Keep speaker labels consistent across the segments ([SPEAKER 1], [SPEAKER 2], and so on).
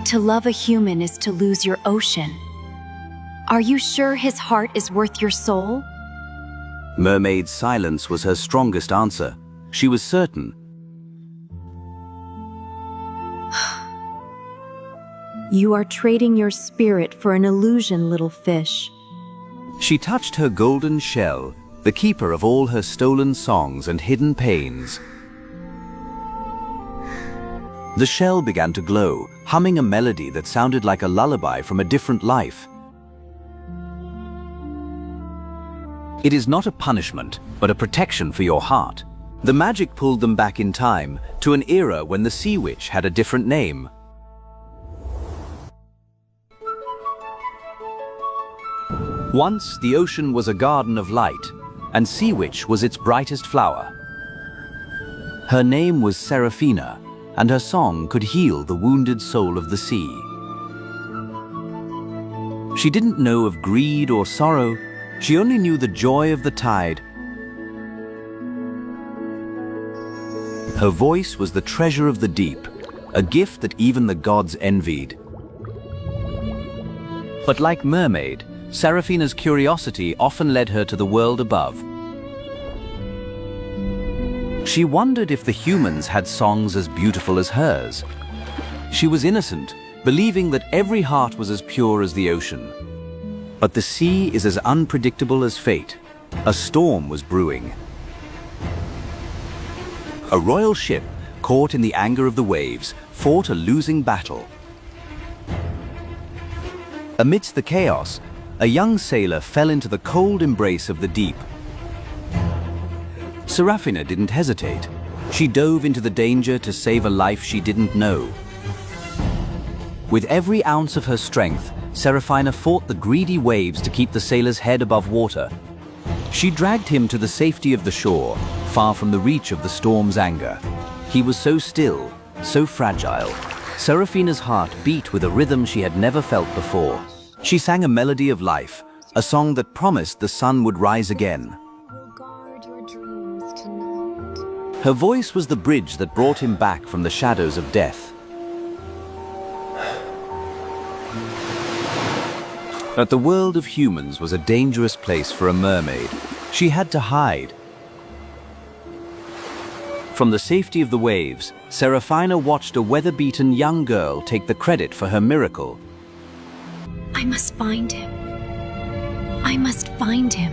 [SPEAKER 1] To love a human is to lose your ocean. Are you sure his heart is worth your soul?
[SPEAKER 2] Mermaid's silence was her strongest answer. She was certain.
[SPEAKER 1] You are trading your spirit for an illusion, little fish.
[SPEAKER 2] She touched her golden shell, the keeper of all her stolen songs and hidden pains. The shell began to glow, humming a melody that sounded like a lullaby from a different life. It is not a punishment, but a protection for your heart. The magic pulled them back in time, to an era when the sea witch had a different name. Once, the ocean was a garden of light, and Sea Witch was its brightest flower. Her name was Seraphina, and her song could heal the wounded soul of the sea. She didn't know of greed or sorrow, she only knew the joy of the tide. Her voice was the treasure of the deep, a gift that even the gods envied. But like Mermaid, Seraphina's curiosity often led her to the world above. She wondered if the humans had songs as beautiful as hers. She was innocent, believing that every heart was as pure as the ocean. But the sea is as unpredictable as fate. A storm was brewing. A royal ship, caught in the anger of the waves, fought a losing battle. Amidst the chaos, a young sailor fell into the cold embrace of the deep. Seraphina didn't hesitate. She dove into the danger to save a life she didn't know. With every ounce of her strength, Seraphina fought the greedy waves to keep the sailor's head above water. She dragged him to the safety of the shore, far from the reach of the storm's anger. He was so still, so fragile. Seraphina's heart beat with a rhythm she had never felt before. She sang a melody of life, a song that promised the sun would rise again. Her voice was the bridge that brought him back from the shadows of death. But the world of humans was a dangerous place for a mermaid. She had to hide. From the safety of the waves, Seraphina watched a weather-beaten young girl take the credit for her miracle.
[SPEAKER 1] I must find him. I must find him.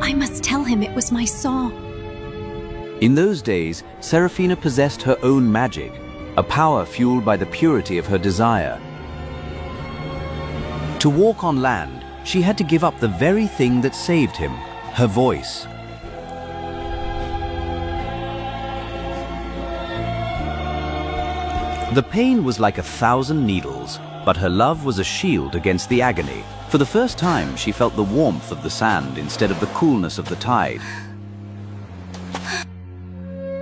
[SPEAKER 1] I must tell him it was my song.
[SPEAKER 2] In those days, Seraphina possessed her own magic, a power fueled by the purity of her desire. To walk on land, she had to give up the very thing that saved him, her voice. The pain was like 1,000 needles, but her love was a shield against the agony. For the first time, she felt the warmth of the sand instead of the coolness of the tide.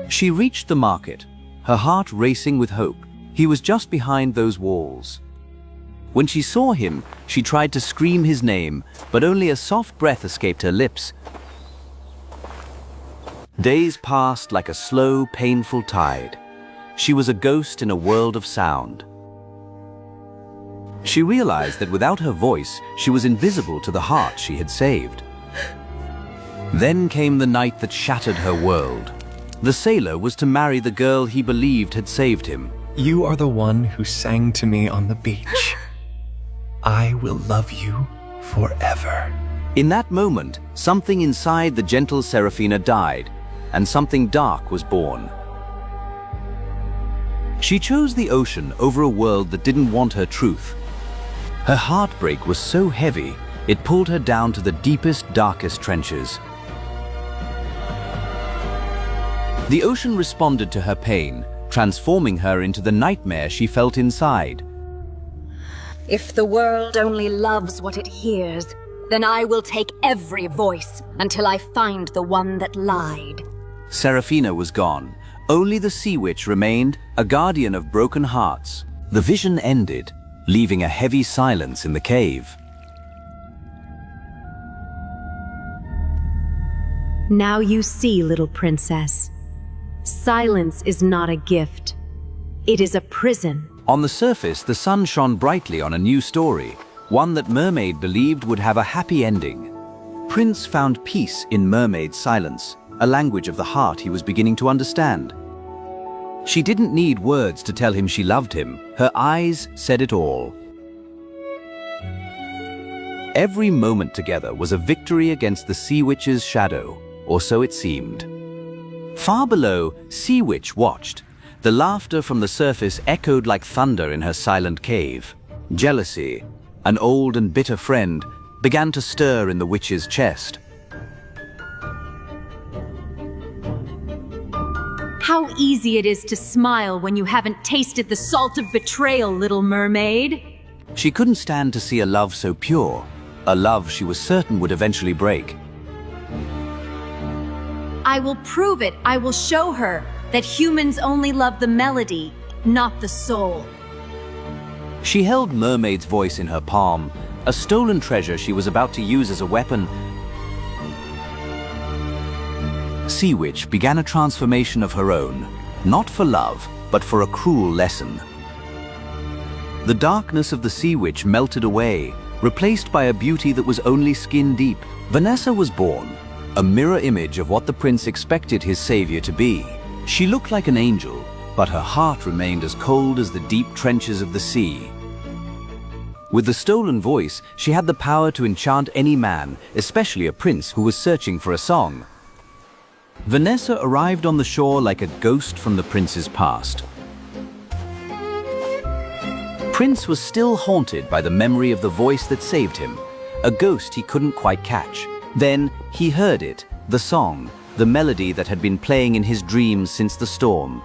[SPEAKER 2] She reached the market, her heart racing with hope. He was just behind those walls. When she saw him, she tried to scream his name, but only a soft breath escaped her lips. Days passed like a slow, painful tide. She was a ghost in a world of sound. She realized that without her voice, she was invisible to the heart she had saved. Then came the night that shattered her world. The sailor was to marry the girl he believed had saved him.
[SPEAKER 3] You are the one who sang to me on the beach. I will love you forever.
[SPEAKER 2] In that moment, something inside the gentle Seraphina died, and something dark was born. She chose the ocean over a world that didn't want her truth. Her heartbreak was so heavy, it pulled her down to the deepest, darkest trenches. The ocean responded to her pain, transforming her into the nightmare she felt inside.
[SPEAKER 4] If the world only loves what it hears, then I will take every voice until I find the one that lied.
[SPEAKER 2] Seraphina was gone. Only the Sea Witch remained, a guardian of broken hearts. The vision ended, leaving a heavy silence in the cave.
[SPEAKER 1] Now you see, little princess. Silence is not a gift. It is a prison.
[SPEAKER 2] On the surface, the sun shone brightly on a new story, one that Mermaid believed would have a happy ending. Prince found peace in Mermaid's silence, a language of the heart he was beginning to understand. She didn't need words to tell him she loved him. Her eyes said it all. Every moment together was a victory against the Sea Witch's shadow, or so it seemed. Far below, Sea Witch watched. The laughter from the surface echoed like thunder in her silent cave. Jealousy, an old and bitter friend, began to stir in the witch's chest.
[SPEAKER 1] How easy it is to smile when you haven't tasted the salt of betrayal, Little Mermaid.
[SPEAKER 2] She couldn't stand to see a love so pure, a love she was certain would eventually break.
[SPEAKER 1] I will prove it. I will show her that humans only love the melody, not the soul.
[SPEAKER 2] She held Mermaid's voice in her palm, a stolen treasure she was about to use as a weapon. Sea Witch began a transformation of her own, not for love, but for a cruel lesson. The darkness of the Sea Witch melted away, replaced by a beauty that was only skin deep. Vanessa was born, a mirror image of what the prince expected his savior to be. She looked like an angel, but her heart remained as cold as the deep trenches of the sea. With the stolen voice, she had the power to enchant any man, especially a prince who was searching for a song. Vanessa arrived on the shore like a ghost from the prince's past. Prince was still haunted by the memory of the voice that saved him, a ghost he couldn't quite catch. Then he heard it, the song, the melody that had been playing in his dreams since the storm.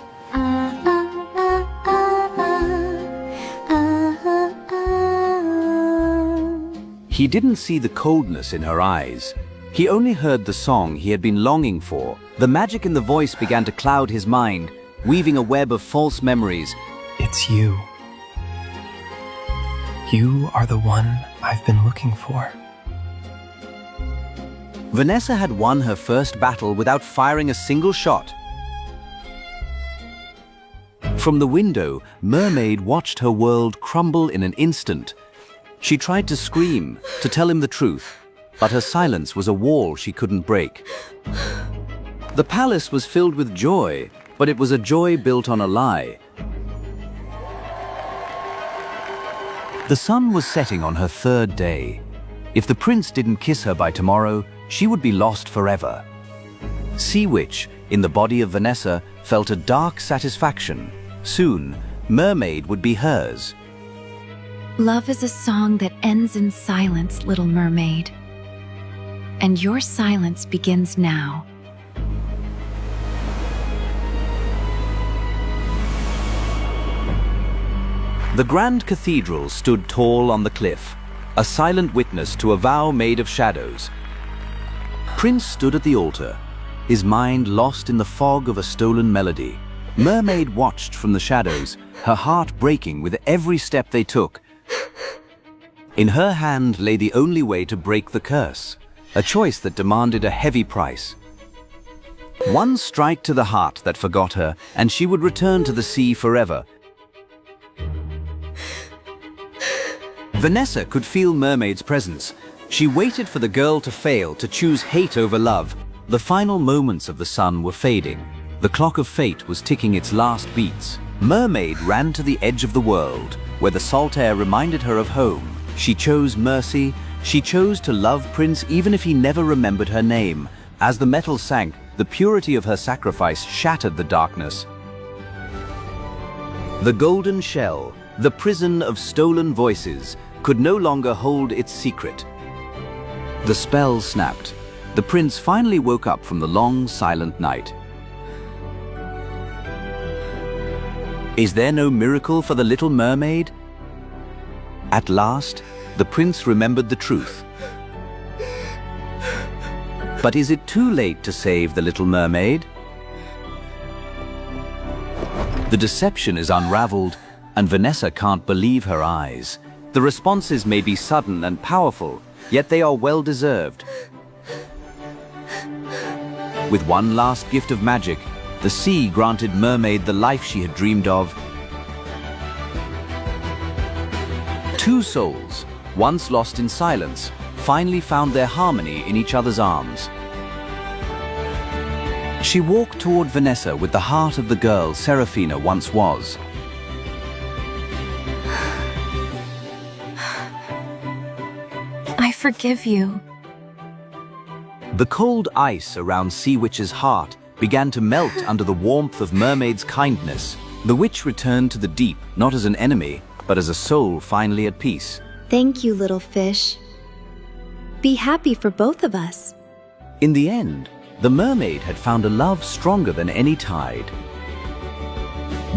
[SPEAKER 2] He didn't see the coldness in her eyes. He only heard the song he had been longing for. The magic in the voice began to cloud his mind, weaving a web of false memories.
[SPEAKER 3] It's you. You are the one I've been looking for.
[SPEAKER 2] Vanessa had won her first battle without firing a single shot. From the window, Mermaid watched her world crumble in an instant. She tried to scream, to tell him the truth, but her silence was a wall she couldn't break. The palace was filled with joy, but it was a joy built on a lie. The sun was setting on her third day. If the prince didn't kiss her by tomorrow, she would be lost forever. Sea Witch, in the body of Vanessa, felt a dark satisfaction. Soon, Mermaid would be hers.
[SPEAKER 1] Love is a song that ends in silence, Little Mermaid. And your silence begins now.
[SPEAKER 2] The grand cathedral stood tall on the cliff, a silent witness to a vow made of shadows. Prince stood at the altar, his mind lost in the fog of a stolen melody. Mermaid watched from the shadows, her heart breaking with every step they took. In her hand lay the only way to break the curse, a choice that demanded a heavy price. One strike to the heart that forgot her, and she would return to the sea forever. Vanessa could feel Mermaid's presence. She waited for the girl to fail, to choose hate over love. The final moments of the sun were fading. The clock of fate was ticking its last beats. Mermaid ran to the edge of the world, where the salt air reminded her of home. She chose mercy. She chose to love Prince even if he never remembered her name. As the metal sank, the purity of her sacrifice shattered the darkness. The golden shell, the prison of stolen voices, could no longer hold its secret. The spell snapped. The prince finally woke up from the long, silent night. Is there no miracle for the Little Mermaid? At last, the prince remembered the truth. But is it too late to save the Little Mermaid? The deception is unraveled, and Vanessa can't believe her eyes. The responses may be sudden and powerful, yet they are well-deserved. With one last gift of magic, the sea granted Mermaid the life she had dreamed of. Two souls, once lost in silence, finally found their harmony in each other's arms. She walked toward Vanessa with the heart of the girl Serafina once was.
[SPEAKER 1] I forgive you.
[SPEAKER 2] The cold ice around Sea Witch's heart began to melt under the warmth of Mermaid's kindness. The witch returned to the deep, not as an enemy, but as a soul finally at peace.
[SPEAKER 1] Thank you, little fish. Be happy for both of us.
[SPEAKER 2] In the end, the mermaid had found a love stronger than any tide.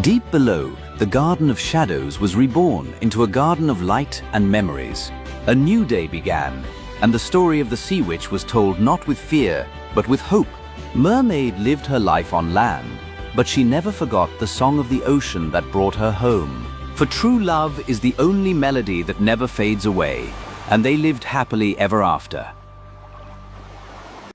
[SPEAKER 2] Deep below, the Garden of Shadows was reborn into a garden of light and memories. A new day began, and the story of the Sea Witch was told not with fear, but with hope. Mermaid lived her life on land, but she never forgot the song of the ocean that brought her home. For true love is the only melody that never fades away, and they lived happily ever after.